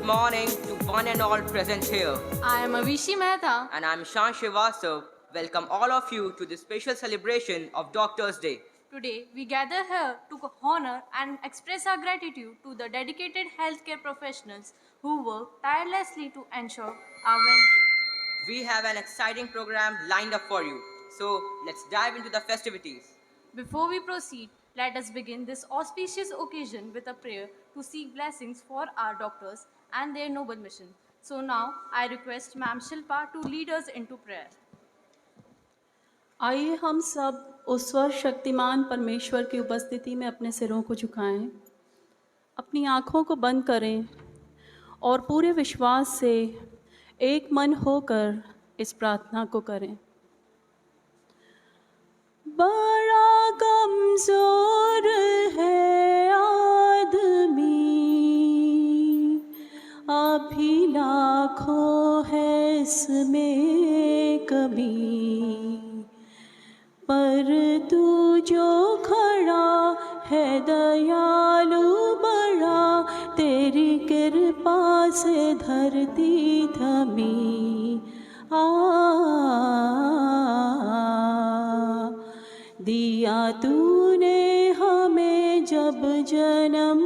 morning to one and all present here. I am Avishi Mehta. And I'm Shan Srivastav. Welcome all of you to this special celebration of Doctors' Day. Today, we gather here to honor and express our gratitude to the dedicated healthcare professionals who work tirelessly to ensure our well-being. We have an exciting program lined up for you. So let's dive into the festivities. Before we proceed, let us begin this auspicious occasion with a prayer to seek blessings for our doctors and their noble mission. So now, I request Ma'am Shilpa to lead us into prayer. आइए हम सब उस सर्वशक्तिमान परमेश्वर की उपस्थिति में अपने सिरों को झुकाएं, अपनी आँखों को बंद करें और पूरे विश्वास से एक मन होकर इस प्रार्थना को करें। बड़ा कमज़ोर है आदमी, अभी लाखों है इसमें कभी, पर तू जो खड़ा है दयालु बड़ा, तेरी कृपा से धरती थमी। दिया तूने हमें जब जन्म,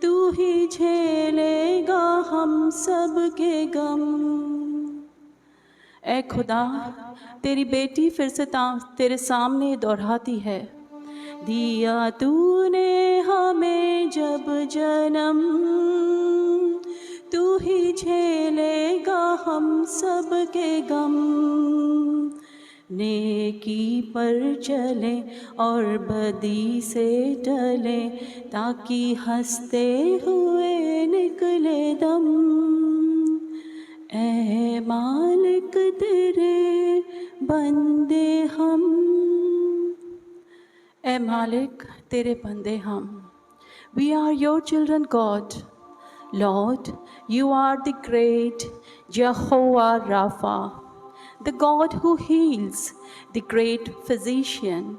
तू ही झेलेगा हम सब के गम। ऐ खुदा, तेरी बेटी फिर से तेरे सामने दोहराती है, दिया तूने हमें जब जन्म, तू ही झेलेगा हम सब के गम। नेकी पर चले और बदी से टले, ताकि हंसते हुए निकले दम। ऐ मालिक तेरे बंदे हम, ऐ मालिक तेरे बंदे हम। We are your children, God. Lord, you are the great Jehovah Rapha, the God who heals, the great physician.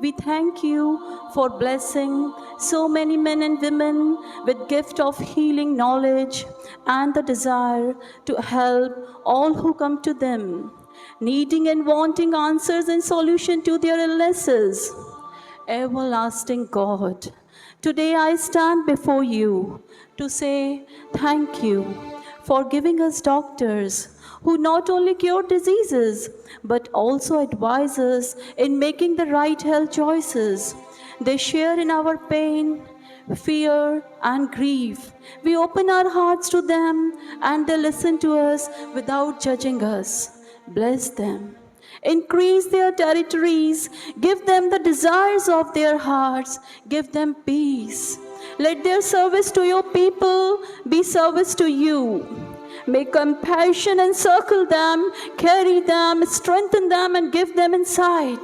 We thank you for blessing so many men and women with gift of healing knowledge and the desire to help all who come to them, needing and wanting answers and solution to their illnesses. Everlasting God, today I stand before you to say thank you for giving us doctors who not only cure diseases but also advise us in making the right health choices. They share in our pain, fear, and grief. We open our hearts to them and they listen to us without judging us. Bless them. Increase their territories. Give them the desires of their hearts. Give them peace. Let their service to your people be service to you. May compassion encircle them, carry them, strengthen them, and give them insight.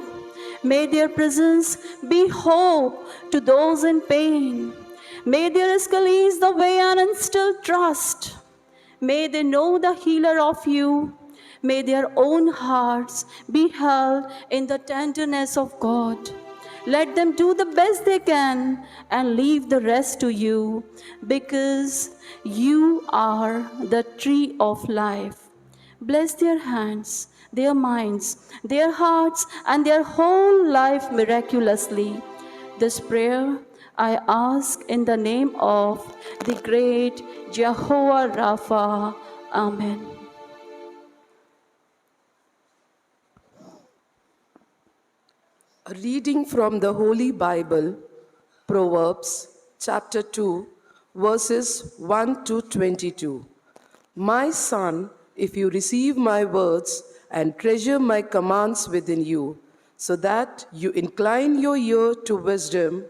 May their presence be hope to those in pain. May their skill ease the way and instill trust. May they know the healer of you. May their own hearts be held in the tenderness of God. Let them do the best they can and leave the rest to you, because you are the tree of life. Bless their hands, their minds, their hearts, and their whole life miraculously. This prayer I ask in the name of the great Jehovah Rapha. Amen. A reading from the Holy Bible, Proverbs chapter 2, verses 1 to 22. My son, if you receive my words and treasure my commands within you, so that you incline your ear to wisdom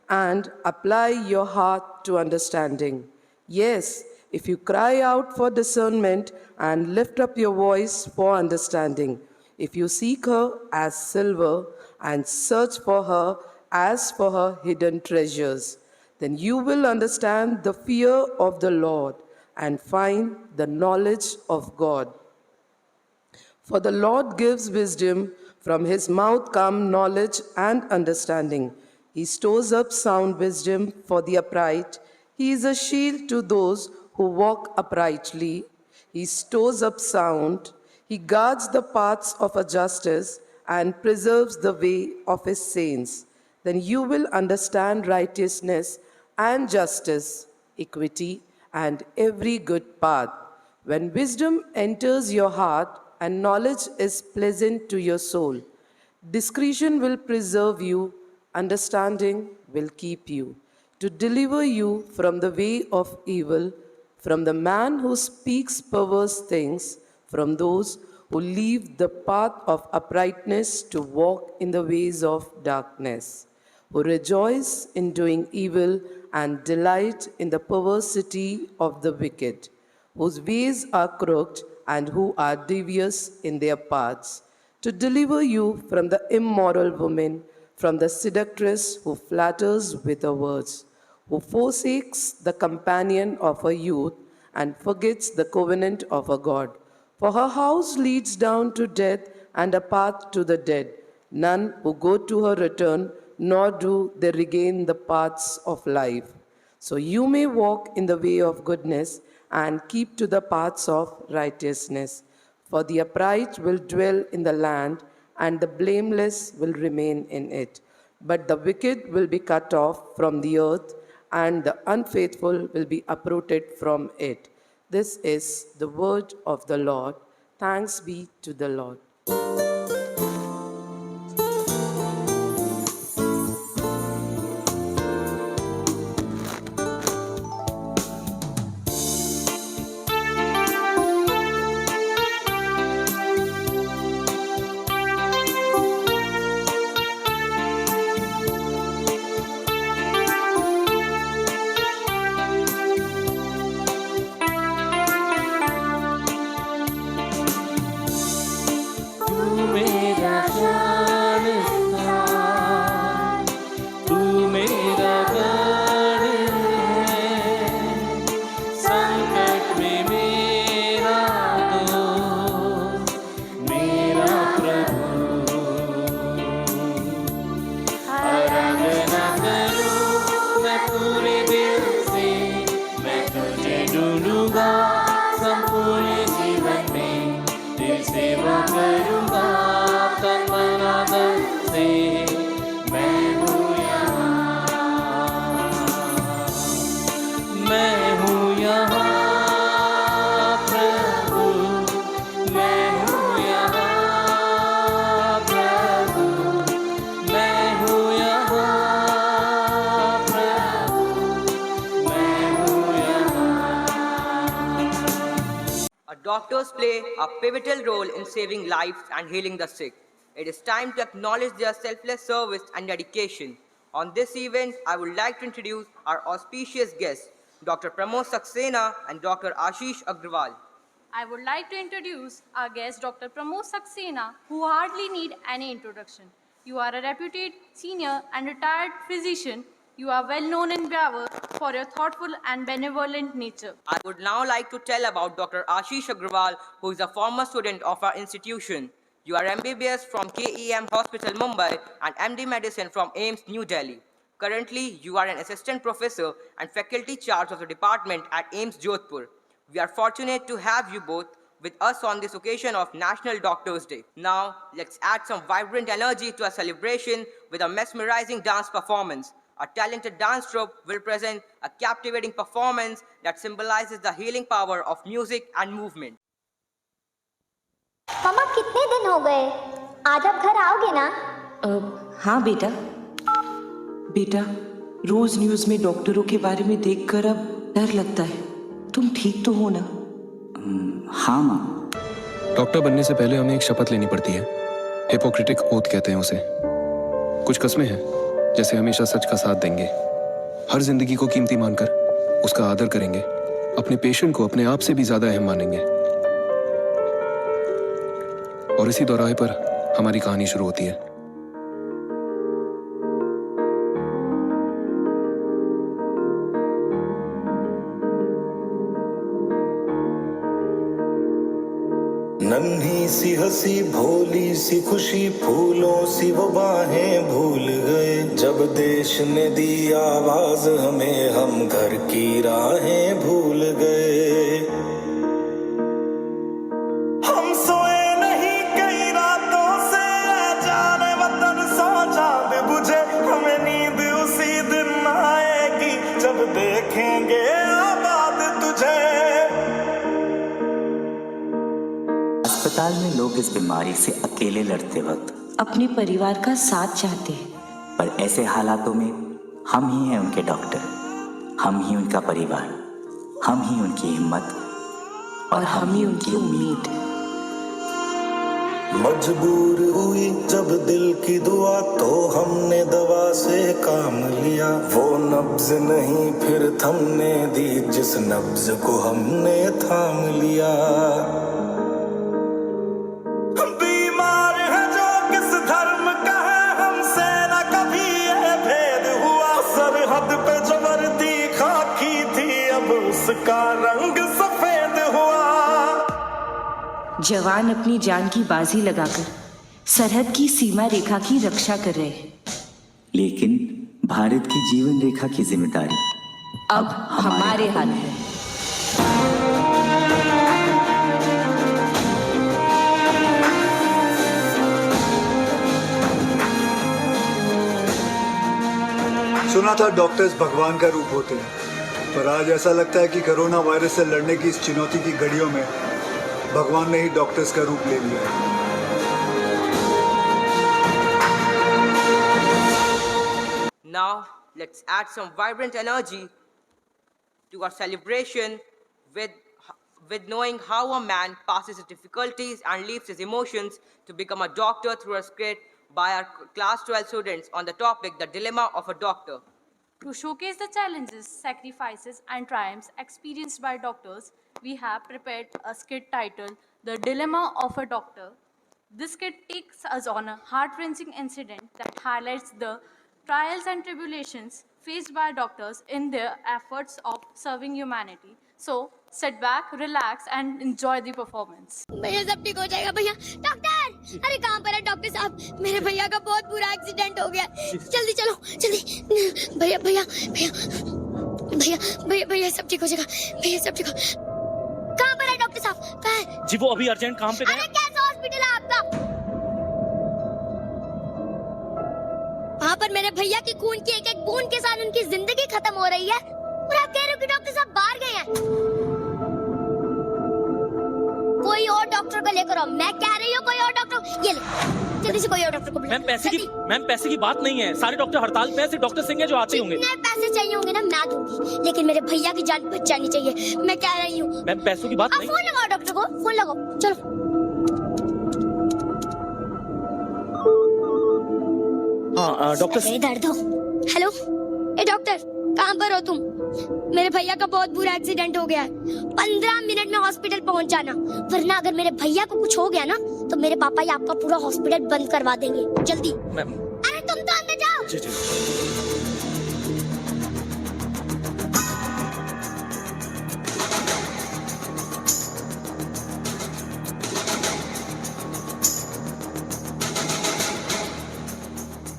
and apply your heart to understanding. Yes, if you cry out for discernment and lift up your voice for understanding, if you seek her as silver and search for her as for her hidden treasures, then you will understand the fear of the Lord and find the knowledge of God. For the Lord gives wisdom, from his mouth come knowledge and understanding. He stores up sound wisdom for the upright. He is a shield to those who walk uprightly. He stores up sound. He guards the paths of a justice and preserves the way of his saints. Then you will understand righteousness and justice, equity, and every good path. When wisdom enters your heart and knowledge is pleasant to your soul, discretion will preserve you, understanding will keep you, to deliver you from the way of evil, from the man who speaks perverse things, from those who leave the path of uprightness to walk in the ways of darkness, who rejoice in doing evil and delight in the perversity of the wicked, whose ways are crooked and who are devious in their paths, to deliver you from the immoral woman, from the seductress who flatters with her words, who forsakes the companion of her youth and forgets the covenant of her God. For her house leads down to death and a path to the dead. None who go to her return, nor do they regain the paths of life. So you may walk in the way of goodness and keep to the paths of righteousness. For the upright will dwell in the land, and the blameless will remain in it. But the wicked will be cut off from the earth, and the unfaithful will be uprooted from it. This is the word of the Lord. Thanks be to the Lord. Doctors play a pivotal role in saving lives and healing the sick. It is time to acknowledge their selfless service and dedication. On this event, I would like to introduce our auspicious guests, Dr. Pramod Saxena and Dr. Ashish Agrawal. I would like to introduce our guest, Dr. Pramod Saxena, who hardly need any introduction. You are a reputed senior and retired physician. You are well known in Beawar for your thoughtful and benevolent nature. I would now like to tell about Dr. Ashish Agrawal, who is a former student of our institution. You are MBBS from KEM Hospital, Mumbai, and MD Medicine from AIIMS, New Delhi. Currently, you are an assistant professor and faculty charge of the department at AIIMS, Jodhpur. We are fortunate to have you both with us on this occasion of National Doctors' Day. Now, let's add some vibrant energy to our celebration with a mesmerizing dance performance. Our talented dance troupe will present a captivating performance that symbolizes the healing power of music and movement. मामा कितने दिन हो गए? आज आप घर आओगे ना? हाँ बेटा। बेटा, रोज न्यूज़ में डॉक्टरों के बारे में देखकर अब डर लगता है। तुम ठीक तो हो ना? हाँ माँ। डॉक्टर बनने से पहले हमें एक शपथ लेनी पड़ती है। हिपोक्रेटिक ओथ कहते हैं उसे। कुछ कस्में हैं, जैसे हमेशा सच का साथ देंगे, हर जिंदगी को कीमती मानकर उसका आदर करेंगे, अपने पेशेंट को अपने आप से भी ज्यादा अहम मानेंगे। और इसी दोराहे पर हमारी कहानी शुरू होती है। नन्ही सी हंसी भोली सी खुशी फूलों सी वो बाहें भूल गए। जब देश ने दी आवाज हमें हम घर की राहें भूल गए। हम सोए नहीं कई रातों से जाने वतन सो चांद बुझे। हमें नींद उसी दिन आएगी जब देखेंगे आबाद तुझे। अस्पताल में लोग इस बीमारी से अकेले लड़ते वक्त अपने परिवार का साथ चाहते हैं, पर ऐसे हालातों में हम ही हैं उनके डॉक्टर, हम ही उनका परिवार, हम ही उनकी हिम्मत और हम ही उनकी उम्मीद। मजबूर हुई जब दिल की दुआ तो हमने दवा से काम लिया। वो नब्ज नहीं फिर थमने दी जिस नब्ज को हमने थाम लिया। बीमार है जो किस धर्म का है हमसे न कभी ये भेद हुआ। सरहद पे जो वर्दी खाकी थी अब उसका रंग सफेद हुआ। जवान अपनी जान की बाजी लगाकर सरहद की सीमा रेखा की रक्षा कर रहे हैं, लेकिन भारत की जीवन रेखा की जिम्मेदारी अब हमारे हाथ में है। सुना था डॉक्टर्स भगवान का रूप होते हैं, पर आज ऐसा लगता है कि कोरोना वायरस से लड़ने की इस चुनौती की घड़ियों में भगवान ने ही डॉक्टर्स का रूप ले लिया है। Now, let's add some vibrant energy to our celebration with knowing how a man passes his difficulties and leaves his emotions to become a doctor through a script by our class 12 students on the topic, The Dilemma of a Doctor. To showcase the challenges, sacrifices, and triumphs experienced by doctors, we have prepared a skit titled The Dilemma of a Doctor. This skit takes us on a heart-wrenching incident that highlights the trials and tribulations faced by doctors in their efforts of serving humanity. So, sit back, relax, and enjoy the performance. भैया सब ठीक हो जाएगा भैया। Doctor, अरे कहाँ पर है डॉक्टर साहब? मेरे भैया का बहुत बुरा एक्सीडेंट हो गया। जल्दी चलो, जल्दी। भैया भैया भैया भैया भैया भैया सब ठीक हो जाएगा। भैया सब ठीक हो। कहाँ पर है डॉक्टर साहब? कहाँ है? जी वो अभी अर्जेंट काम पे गए। अरे कैसा हॉस्पिटल है आपका? वहाँ पर मेरे भैया की खून की एक एक बूंद के साथ उनकी जिंदगी खत्म हो रही है और आप कह रहे हो कि डॉक्टर साहब बाहर गए हैं। कोई और डॉक्टर को लेकर आओ। मैं कह रही हूँ कोई और डॉक्टर। ये ले, जल्दी से कोई और डॉक्टर को बुलाओ। मैम पैसे की बात नहीं है, सारे डॉक्टर हड़ताल पे हैं, सिर्फ डॉक्टर सिंह है जो आते होंगे। जितने पैसे चाहिए होंगे ना मैं दूंगी, लेकिन मेरे भैया की जान बच जानी चाहिए। मैं कह रही हूँ। मैम पैसों की बात नहीं। फोन लगाओ डॉक्टर को, फोन लगाओ, चलो। हाँ डॉक्टर इधर दो। हेलो, ए डॉक्टर, कहाँ पर हो तुम? मेरे भैया का बहुत बुरा एक्सीडेंट हो गया है। 15 मिनट में हॉस्पिटल पहुँच जाना, वरना अगर मेरे भैया को कुछ हो गया ना तो मेरे पापा ही आपका पूरा हॉस्पिटल बंद करवा देंगे। जल्दी। अरे तुम तो अंदर जाओ। जी जी।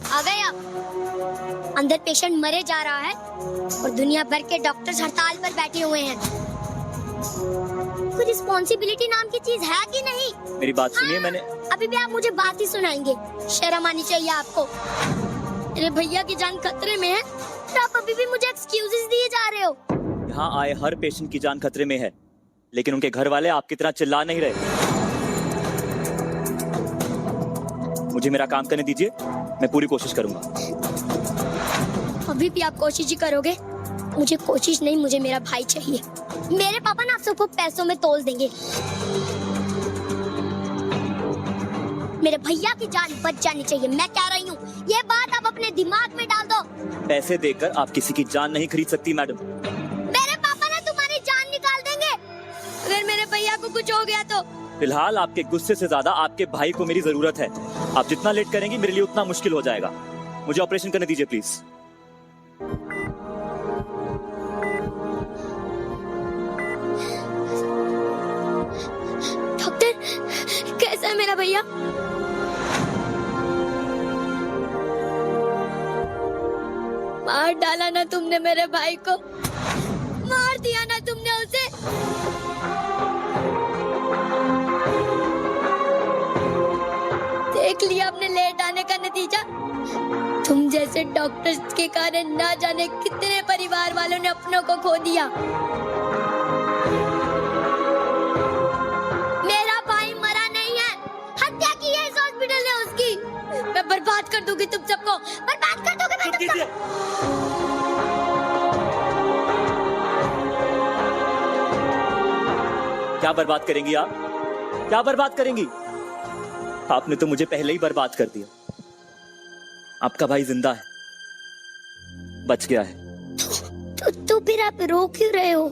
आ गए आप? अंदर पेशेंट मरे जा रहा है और दुनिया भर के डॉक्टर्स हड़ताल पर बैठे हुए हैं। कोई रिस्पॉन्सिबिलिटी नाम की चीज है कि नहीं? मेरी बात सुनिए। मैंने अभी भी आप मुझे बात ही सुनाएंगे? शर्म आनी चाहिए आपको। मेरे भैया की जान खतरे में है और आप अभी भी मुझे एक्सक्यूजेस दिए जा रहे हो। यहाँ आए हर पेशेंट की जान खतरे में है, लेकिन उनके घर वाले आपकी तरह चिल्ला नहीं रहे। मुझे मेरा काम करने दीजिए, मैं पूरी कोशिश करूंगा। अभी भी आप कोशिश ही करोगे? मुझे कोशिश नहीं, मुझे मेरा भाई चाहिए। मेरे पापा ना आप सबको पैसों में तोल देंगे। मेरे भैया की जान बच जानी चाहिए। मैं कह रही हूँ, ये बात आप अपने दिमाग में डाल दो। पैसे देकर आप किसी की जान नहीं खरीद सकती मैडम। मेरे पापा ना तुम्हारी जान निकाल देंगे अगर मेरे भैया को कुछ हो गया तो। फिलहाल आपके गुस्से से ज्यादा आपके भाई को मेरी जरूरत है। आप जितना लेट करेंगी मेरे लिए उतना मुश्किल हो जाएगा। मुझे ऑपरेशन करने दीजिए प्लीज। डॉक्टर है मेरा भैया? मार डाला ना तुमने मेरे भाई को, मार दिया ना तुमने उसे। देख लिया अपने लेट आने का नतीजा। तुम जैसे डॉक्टर्स के कारण ना जाने कितने परिवार वालों ने अपनों को खो दिया। मेरा भाई मरा नहीं है, हत्या की है इस हॉस्पिटल ने उसकी। मैं बर्बाद कर दूंगी तुम सबको, बर्बाद कर दूंगी मैं तुम सबको। क्या बर्बाद करेंगी आप? क्या बर्बाद करेंगी? आपने तो मुझे पहले ही बर्बाद कर दिया। आपका भाई जिंदा है, बच गया है। तो फिर आप रो क्यों रहे हो?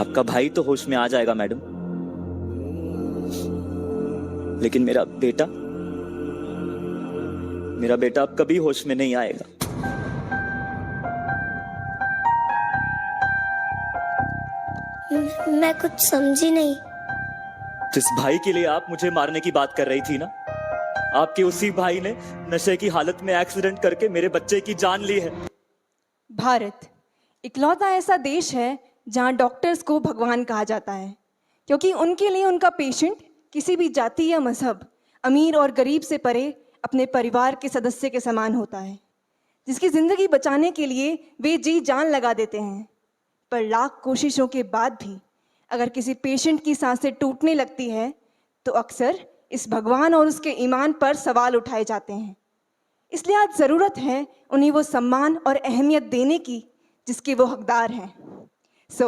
आपका भाई तो होश में आ जाएगा मैडम, लेकिन मेरा बेटा अब कभी होश में नहीं आएगा। मैं कुछ समझी नहीं। जिस भाई के लिए आप मुझे मारने की बात कर रही थी ना, आपके उसी भाई ने नशे की हालत में एक्सीडेंट करके मेरे बच्चे की जान ली है। भारत इकलौता ऐसा देश है जहां डॉक्टर्स को भगवान कहा जाता है, क्योंकि उनके लिए उनका पेशेंट किसी भी जाति या मजहब, अमीर और गरीब से परे अपने परिवार के सदस्य के समान होता है, जिसकी ज़िंदगी बचाने के लिए वे जी जान लगा देते हैं। पर लाख कोशिशों के बाद भी अगर किसी पेशेंट की सांसें टूटने लगती है तो अक्सर इस भगवान और उसके ईमान पर सवाल उठाए जाते हैं। इसलिए आज ज़रूरत है उन्हें वो सम्मान और अहमियत देने की जिसके वो हकदार हैं। So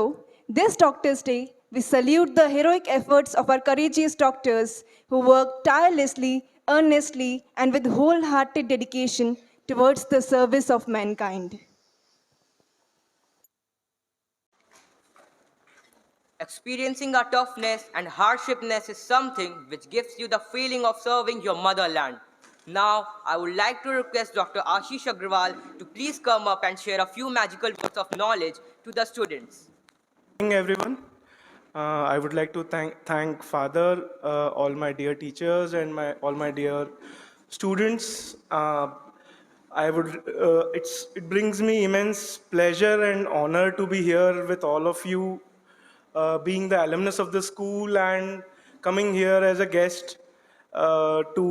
this doctors day we salute the heroic efforts of our courageous doctors who work tirelessly, earnestly, and with wholehearted dedication towards the service of mankind. Experiencing our toughness and hardshipness is something which gives you the feeling of serving your motherland. Now, I would like to request Dr. Ashish Agrawal to please come up and share a few magical words of knowledge to the students. Good morning, everyone. I would like to thank Father, all my dear teachers, and all my dear students. It brings me immense pleasure and honor to be here with all of you, being the alumnus of the school and coming here as a guest to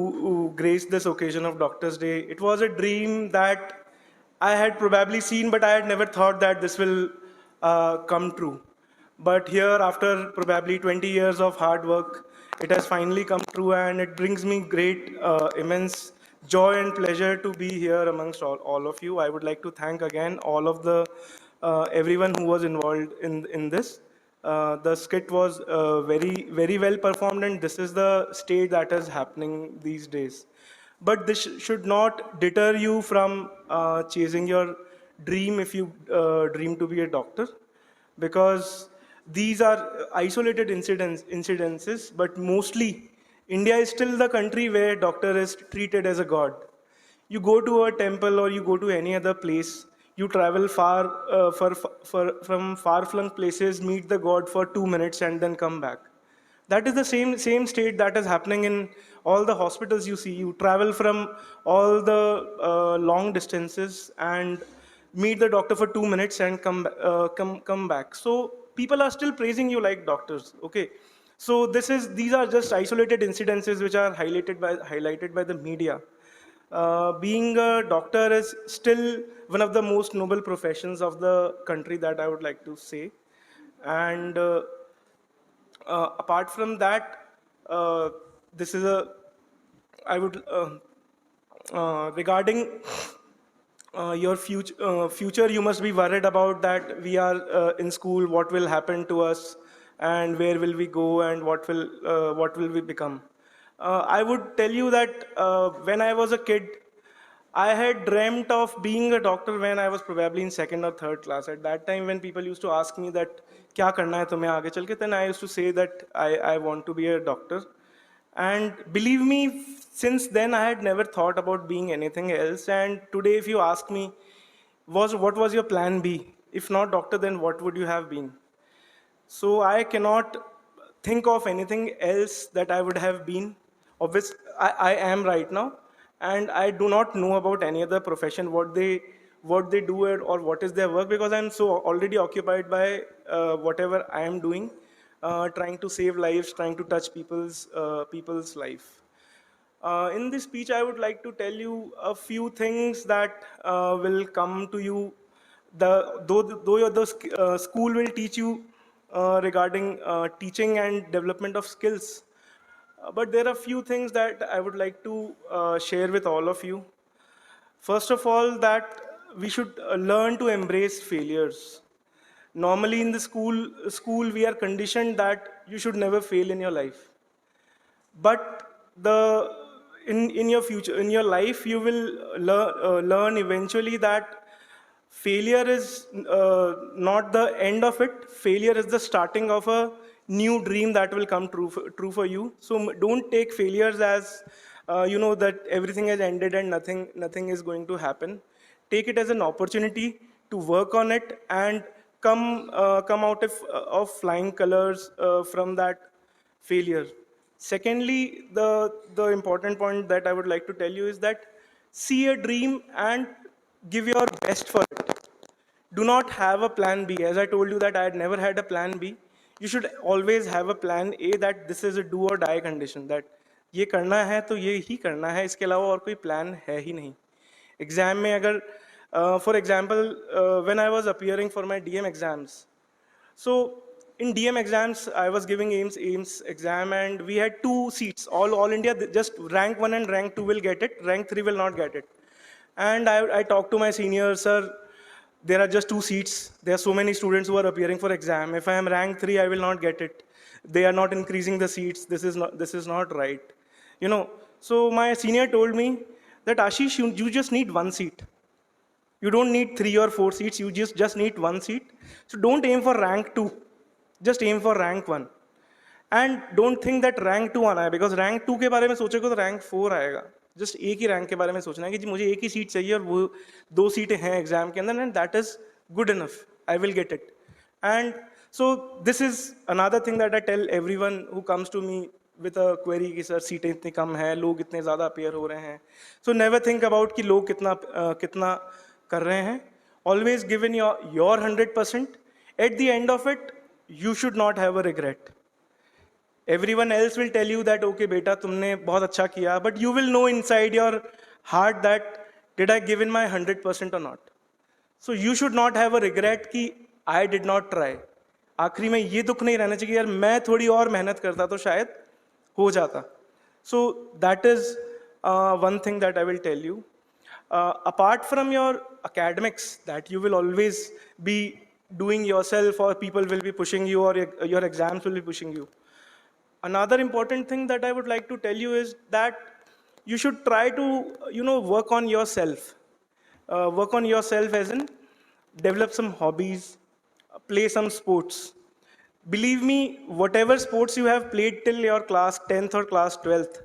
grace this occasion of Doctor's Day. It was a dream that I had probably seen, but I had never thought that this will come true. But here, after probably 20 years of hard work, it has finally come true, and it brings me great, immense joy and pleasure to be here amongst all of you. I would like to thank again all of the everyone who was involved in this. The skit was very, very well performed, and this is the state that is happening these days. But this should not deter you from chasing your dream if you dream to be a doctor, because these are isolated incidences, but mostly India is still the country where doctor is treated as a god. You go to a temple or you go to any other place, you travel far from far-flung places, meet the god for 2 minutes and then come back. That is the same state that is happening in all the hospitals you see. You travel from all the long distances and meet the doctor for 2 minutes and come back. So people are still praising you like doctors. Okay, so these are just isolated incidences which are highlighted by the media. Being a doctor is still one of the most noble professions of the country, that I would like to say. And apart from that, this is I would regarding your future, you must be worried about that. We are in school, what will happen to us, and where will we go, and what will we become. I would tell you that when I was a kid, I had dreamt of being a doctor when I was probably in 2nd or 3rd class. At that time, when people used to ask me that, "Kya karna hai tumhe aage chalke?" then I used to say that I want to be a doctor. And believe me, since then I had never thought about being anything else. And today, if you ask me, what was your plan B? If not doctor, then what would you have been? So I cannot think of anything else that I would have been. Obviously, I am right now, and I do not know about any other profession, what they do or what is their work, because I'm so already occupied by whatever I am doing, trying to save lives, trying to touch people's life. In this speech, I would like to tell you a few things that will come to you. Though the school will teach you regarding teaching and development of skills, but there are few things that I would like to share with all of you. First of all, that we should learn to embrace failures. Normally in the school we are conditioned that you should never fail in your life. But in your future, in your life, you will learn eventually that failure is not the end of it. Failure is the starting of a new dream that will come true for you. So don't take failures as that everything has ended and nothing is going to happen. Take it as an opportunity to work on it and come out of flying colors from that failure. Secondly, the important point that I would like to tell you is that see a dream and give your best for it. Do not have a plan B. As I told you that I had never had a plan B. You should always have a plan A, that this is a do or die condition, that ये करना है तो ये ही करना है, इसके अलावा और कोई plan है ही नहीं. Exam में अगर for example, when I was appearing for my DM exams, so in DM exams, I was giving AIMS exam, and we had 2 seats. All India, just rank 1 and rank 2 will get it. Rank 3 will not get it. And I talked to my senior, sir, there are just 2 seats. There are so many students who are appearing for exam. If I am rank 3, I will not get it. They are not increasing the seats. This is not right. So my senior told me that Ashish, you just need 1 seat. You don't need 3 or 4 seats. You just need 1 seat. So don't aim for rank 2. Just aim for rank 1. And don't think that rank 2 आना है, because rank 2 के बारे में सोचोगे तो rank 4 आएगा. Just एक ही rank के बारे में सोचना है कि जी मुझे एक ही सीट चाहिए और वो 2 सीटें हैं एग्जाम के अंदर, and that is good enough. I will get it. And so this is another thing that I tell everyone who comes to me with a query कि सर सीटें इतनी कम है, लोग इतने ज़्यादा appear हो रहे हैं. So never think about कि लोग कितना कर रहे हैं. Always give in your 100%. At the end of it, you should not have a regret. Everyone else will tell you that, okay, beta, तुमने बहुत अच्छा किया, but you will know inside your heart that, did I give in my 100% or not? So you should not have a regret कि I did not try. आखिरी में ये दुख नहीं रहना चाहिए यार मैं थोड़ी और मेहनत करता तो शायद हो जाता. So that is one thing that I will tell you. Apart from your academics that you will always be doing yourself, or people will be pushing you, or your exams will be pushing you. Another important thing that I would like to tell you is that you should try to, work on yourself. Work on yourself as in develop some hobbies, play some sports. Believe me, whatever sports you have played till your class 10th or class 12th,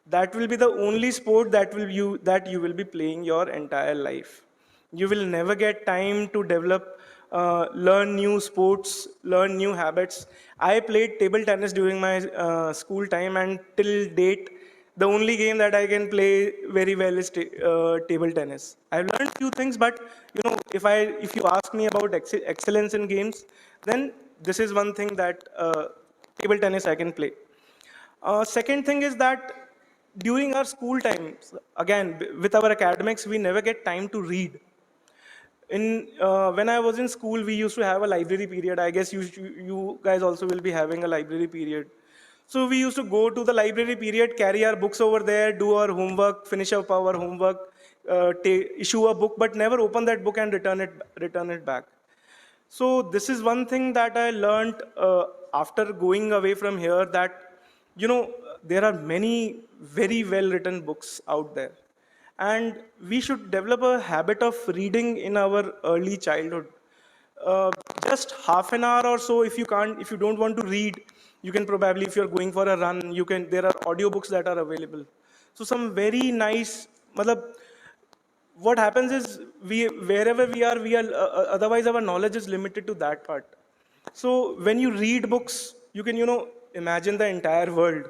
that will be the only sport that you will be playing your entire life. You will never get time to develop, learn new sports, learn new habits. I played table tennis during my school time, and till date, the only game that I can play very well is table tennis. I've learned few things, but if you ask me about excellence in games, then this is one thing that table tennis I can play. Second thing is that during our school times, again, with our academics, we never get time to read. When I was in school, we used to have a library period. I guess you guys also will be having a library period. So we used to go to the library period, carry our books over there, do our homework, finish up our homework, issue a book, but never open that book and return it back. So this is one thing that I learned after going away from here, that there are many very well written books out there, and we should develop a habit of reading in our early childhood. Just half an hour or so. If you don't want to read, you can probably, if you're going for a run, there are audiobooks that are available. So some very nice, what happens is wherever we are, otherwise our knowledge is limited to that part. So when you read books, you can, imagine the entire world.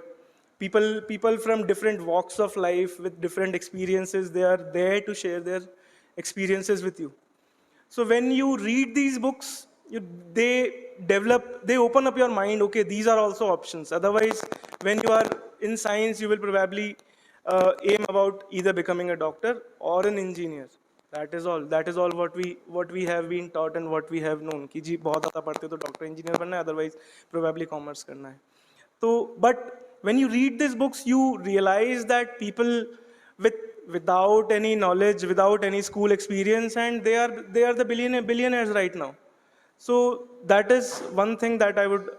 People from different walks of life with different experiences, they are there to share their experiences with you. So when you read these books, they open up your mind, okay, these are also options. Otherwise, when you are in science, you will probably aim about either becoming a doctor or an engineer. That is all what we have been taught and what we have known. कि जी बहुत ज़्यादा पढ़ते तो doctor engineer बनना है, otherwise probably commerce करना है. So, but when you read these books, you realize that people without any knowledge, without any school experience, and they are the billionaires right now. So that is one thing that I would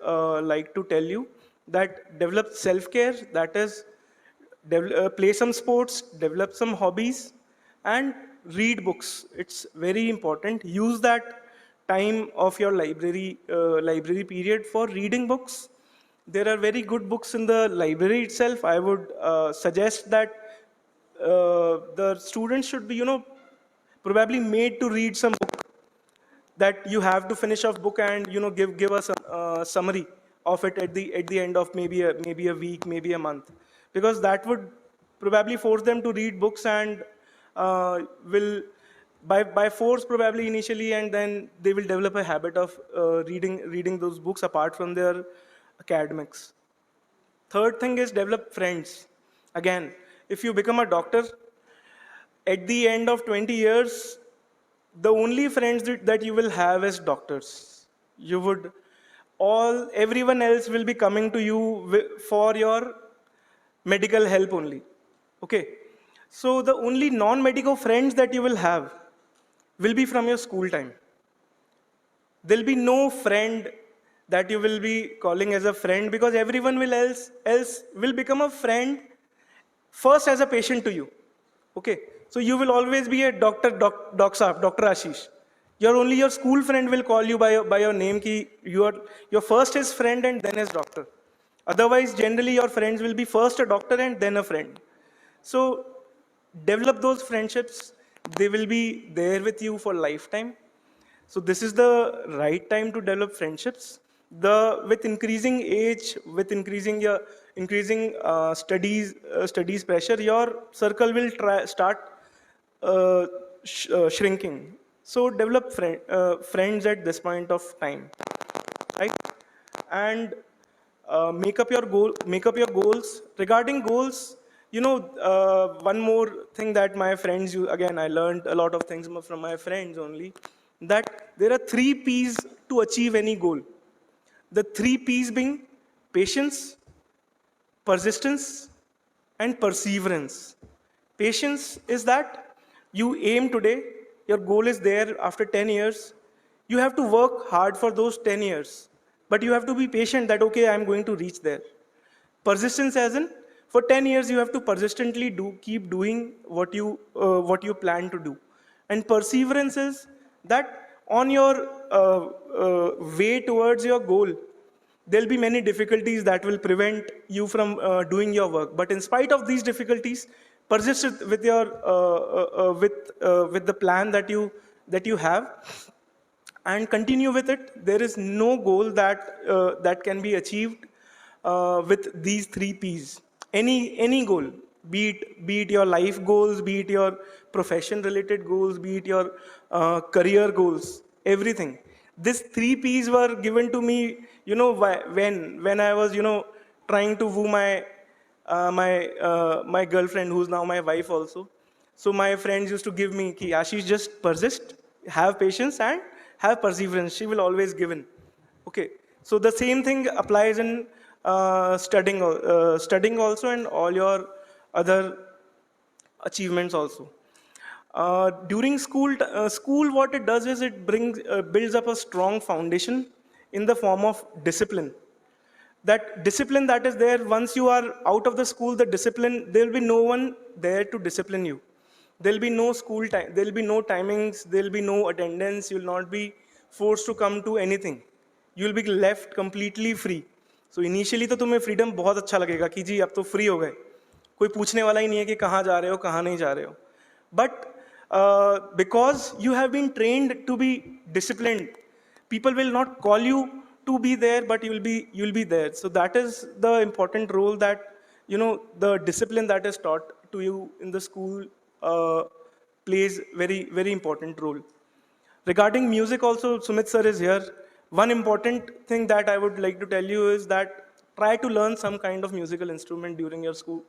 like to tell you, that develop self-care, that is play some sports, develop some hobbies, and read books. It's very important. Use that time of your library period for reading books. There are very good books in the library itself. I would suggest that the students should be, probably made to read some book, that you have to finish off book and give us a summary of it at the end of maybe a week, maybe a month, because that would probably force them to read books, and will by force probably initially, and then they will develop a habit of reading those books apart from their academics. Third thing is develop friends. Again, if you become a doctor, at the end of 20 years, the only friends that you will have is doctors. Everyone else will be coming to you for your medical help only. Okay. So the only non-medical friends that you will have will be from your school time. There'll be no friend that you will be calling as a friend, because everyone else will become a friend first as a patient to you. Okay, so you will always be a Dr. Ashish. Your school friend will call you by your name. Ki your first is friend and then is doctor. Otherwise, generally your friends will be first a doctor and then a friend. So develop those friendships. They will be there with you for lifetime. So this is the right time to develop friendships. With increasing age, with increasing studies pressure, your circle will start shrinking. So develop friends at this point of time, right? And make up your goals. Regarding goals, one more thing that my friends again, I learned a lot of things from my friends only, that there are 3 P's to achieve any goal. The 3 P's being patience, persistence, and perseverance. Patience is that you aim today, your goal is there after 10 years. You have to work hard for those 10 years. But you have to be patient that, okay, I'm going to reach there. Persistence as in, for 10 years, you have to persistently keep doing what you plan to do. And perseverance is that on your way towards your goal, there'll be many difficulties that will prevent you from doing your work. But in spite of these difficulties, persist with the plan that you have, and continue with it. There is no goal that can be achieved with these 3 P's. Any goal, be it your life goals, be it your profession-related goals, be it your career goals, everything. These 3 P's were given to me, when I was, trying to woo my girlfriend, who's now my wife also. So my friends used to give me, ki Ashish, just persist, have patience, and have perseverance. She will always give in. Okay. So the same thing applies in studying also, and all your other achievements also. During school, what it does is it builds up a strong foundation in the form of discipline. That discipline that is there, once you are out of the school, the discipline, there will be no one there to discipline you. There will be no school time, there will be no timings, there will be no attendance, you will not be forced to come to anything. You will be left completely free. So initially तो तुम्हें freedom बहुत अच्छा लगेगा कि जी अब तो free हो गए, कोई पूछने वाला ही नहीं है कि कहाँ जा रहे हो, कहाँ नहीं जा रहे हो. But because you have been trained to be disciplined, people will not call you to be there, but you'll be there. So that is the important role that, the discipline that is taught to you in the school plays very, very important role. Regarding music also, Sumit sir is here. One important thing that I would like to tell you is that try to learn some kind of musical instrument during your school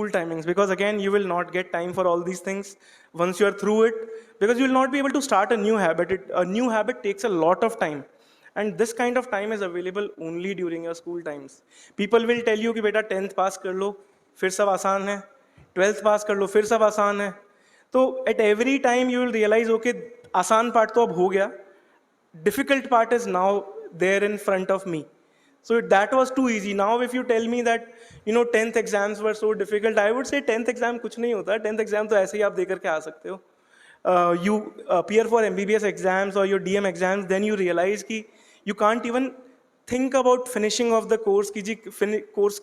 timings, because again, you will not get time for all these things once you are through it, because you will not be able to start a new habit. A new habit takes a lot of time. And this kind of time is available only during your school times. People will tell you कि बेटा 10th पास कर लो, फिर सब आसान है, 12th पास कर लो, फिर सब आसान है. तो at every time you will realize, okay, आसान part तो अब हो गया, difficult part is now there in front of me. So that was too easy. Now if you tell me that 10th exams were so difficult, I would say 10th exam कुछ नहीं होता. 10th exam तो ऐसे ही आप दे करके आ सकते हो. You appear for MBBS exams or your DM exams, then you realize कि you can't even think about finishing of the course कि जी course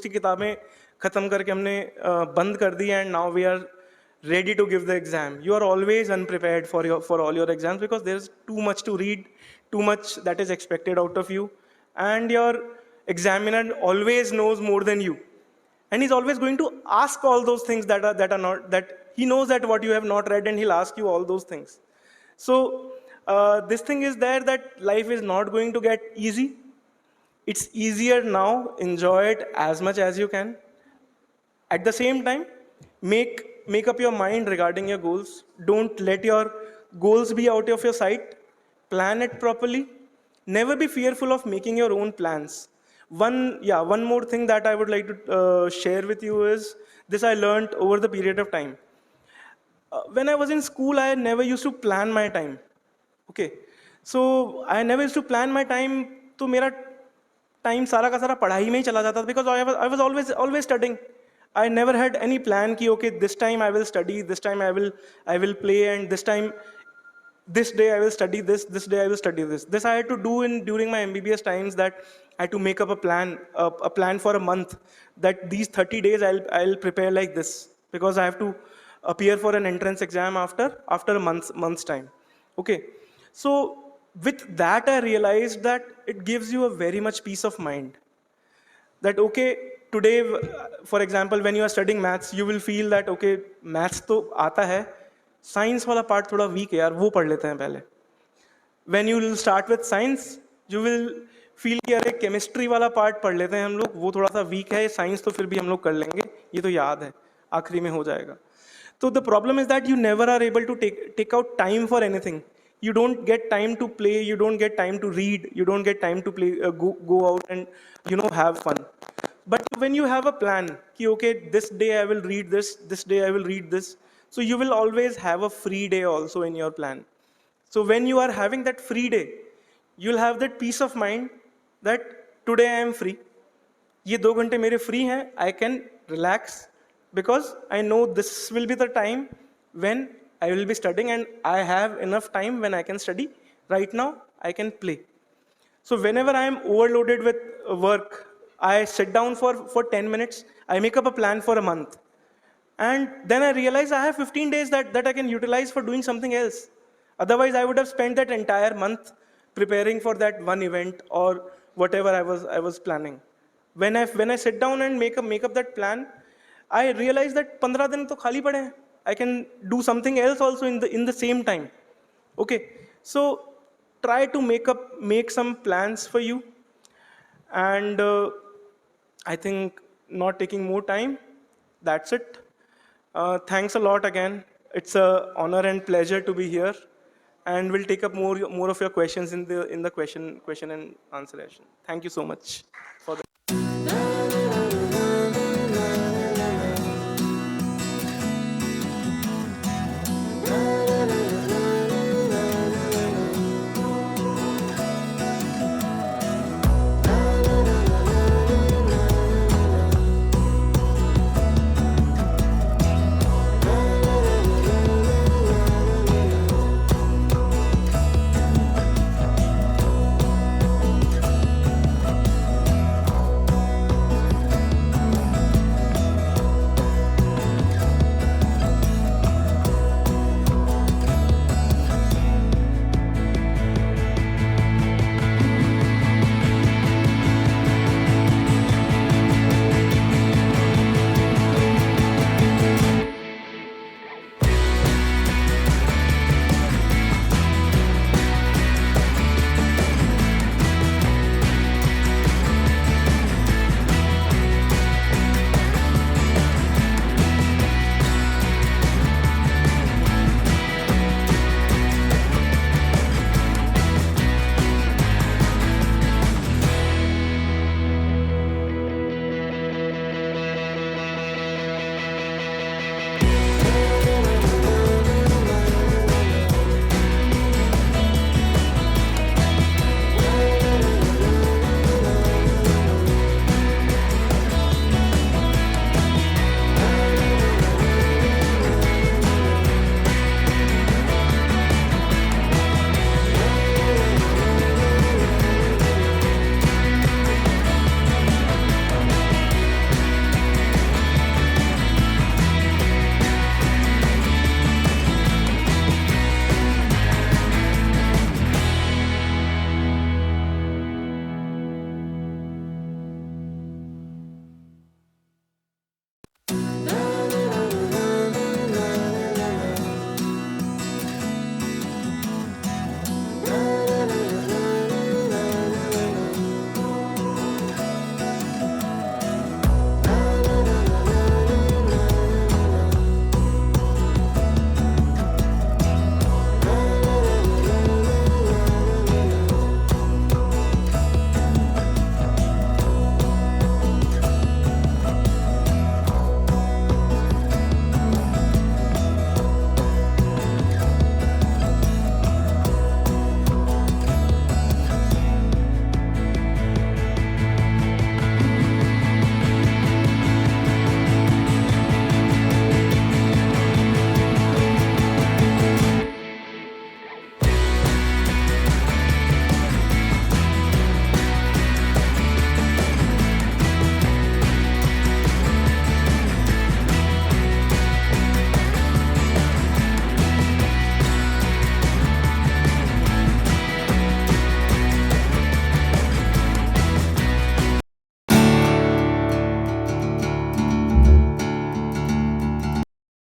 की किताबें खत्म करके हमने बंद कर दी, and now we are ready to give the exam. You are always unprepared for all your exams, because there is too much to read, too much that is expected out of you, and your examiner always knows more than you, and he's always going to ask all those things that are not, that he knows that what you have not read, and he'll ask you all those things. So this thing is there, that life is not going to get easy. It's easier now. Enjoy it as much as you can. At the same time, make up your mind regarding your goals. Don't let your goals be out of your sight. Plan it properly. Never be fearful of making your own plans. One more thing that I would like to share with you is this I learned over the period of time. When I was in school, I never used to plan my time. Okay, so I never used to plan my time. तो मेरा time सारा का सारा पढ़ाई में ही चला जाता था, because I was always studying. I never had any plan कि okay, this time I will study, this time I will play, and this day I will study this day I will study this. This I had to do during my MBBS times, that I had to make up a plan for a month, that these 30 days I'll prepare like this, because I have to appear for an entrance exam after a month's time. Okay, so with that I realized that it gives you a very much peace of mind, that okay, today, for example, when you are studying maths, you will feel that okay, maths तो आता है, science वाला part थोड़ा weak है यार, वो पढ़ लेते हैं पहले. When you will start with science, you will feel कि अरे chemistry वाला part पढ़ लेते हैं हम लोग, वो थोड़ा सा weak है, science तो फिर भी हम लोग कर लेंगे, ये तो याद है, आखिरी में हो जाएगा. So the problem is that you never are able to take out time for anything. You don't get time to play, you don't get time to read, you don't get time to play, go out and have fun. But when you have a plan, कि okay, this day I will read this day I will read this, so you will always have a free day also in your plan. So when you are having that free day, you'll have that peace of mind that today I am free. ये 2 घंटे मेरे free हैं, I can relax, because I know this will be the time when I will be studying, and I have enough time when I can study. Right now, I can play. So whenever I am overloaded with work, I sit down for 10 minutes, I make up a plan for a month. And then I realize I have 15 days that I can utilize for doing something else. Otherwise, I would have spent that entire month preparing for that one event or whatever I was planning. When I sit down and make up that plan, I realize that 15 दिन तो खाली पड़े हैं. I can do something else also in the same time. Okay, so try to make some plans for you, and I think not taking more time. That's it. Thanks a lot again. It's an honor and pleasure to be here, and we'll take up more of your questions in the question and answer session. Thank you so much for the